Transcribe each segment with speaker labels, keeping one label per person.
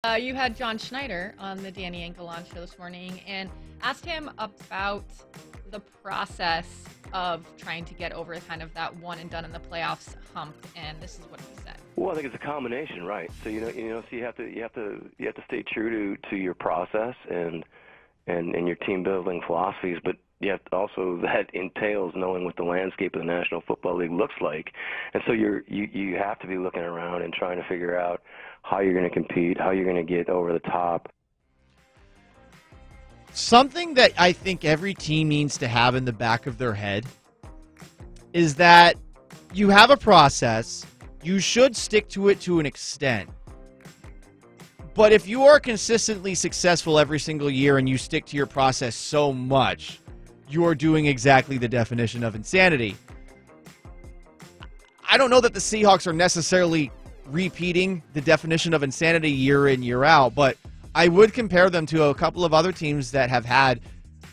Speaker 1: You had John Schneider on the Danny Angelon show this morning and asked him about the process of trying to get over kind of that one and done in the playoffs hump, and this is what he said.
Speaker 2: Well, I think it's a combination, right? So so you have to stay true to your process and your team building philosophies, but yet also that entails knowing what the landscape of the National Football League looks like. And so you have to be looking around and trying to figure out how you're going to compete, how you're going to get over the top.
Speaker 3: Something that I think every team needs to have in the back of their head is that you have a process, you should stick to it to an extent. But if you are consistently successful every single year and you stick to your process so much, you are doing exactly the definition of insanity. I don't know that the Seahawks are necessarily repeating the definition of insanity year in, year out, but I would compare them to a couple of other teams that have had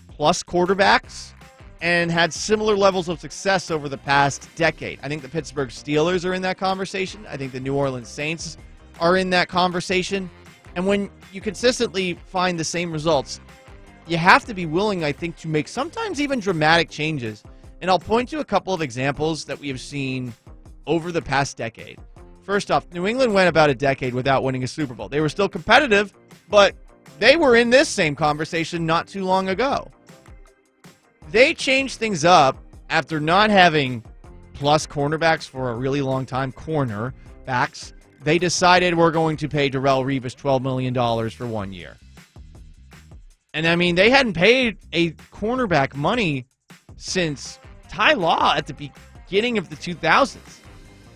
Speaker 3: plus quarterbacks and had similar levels of success over the past decade. I think the Pittsburgh Steelers are in that conversation. I think the New Orleans Saints are in that conversation. And when you consistently find the same results, you have to be willing, I think, to make sometimes even dramatic changes. And I'll point to a couple of examples that we have seen over the past decade. First off, New England went about a decade without winning a Super Bowl. They were still competitive, but they were in this same conversation not too long ago. They changed things up after not having plus cornerbacks for a really long time, cornerbacks. They decided we're going to pay Darrelle Revis $12 million for 1 year. And, I mean, they hadn't paid a cornerback money since Ty Law at the beginning of the 2000s.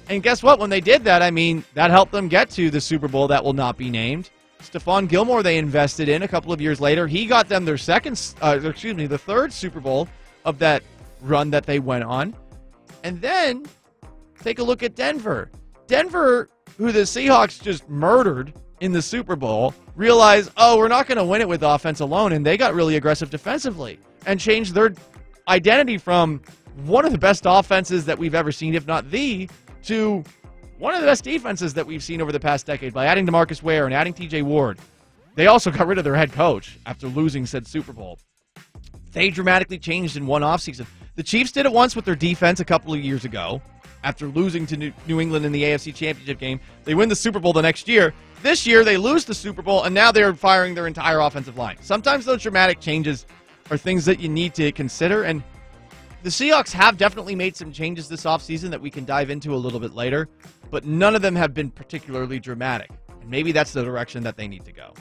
Speaker 3: And guess what? When they did that, I mean, that helped them get to the Super Bowl that will not be named. Stephon Gilmore they invested in a couple of years later. He got them their the third Super Bowl of that run that they went on. And then take a look at Denver. Denver, who the Seahawks just murdered in the Super Bowl, realized, oh, we're not going to win it with offense alone, and they got really aggressive defensively and changed their identity from one of the best offenses that we've ever seen, if not the, to one of the best defenses that we've seen over the past decade by adding DeMarcus Ware and adding TJ Ward. They also got rid of their head coach after losing said Super Bowl. They dramatically changed in one offseason. The Chiefs did it once with their defense a couple of years ago after losing to New England in the AFC Championship game. They win the Super Bowl the next year. This year, they lose the Super Bowl, and now they're firing their entire offensive line. Sometimes those dramatic changes are things that you need to consider, and the Seahawks have definitely made some changes this offseason that we can dive into a little bit later, but none of them have been particularly dramatic. And maybe that's the direction that they need to go.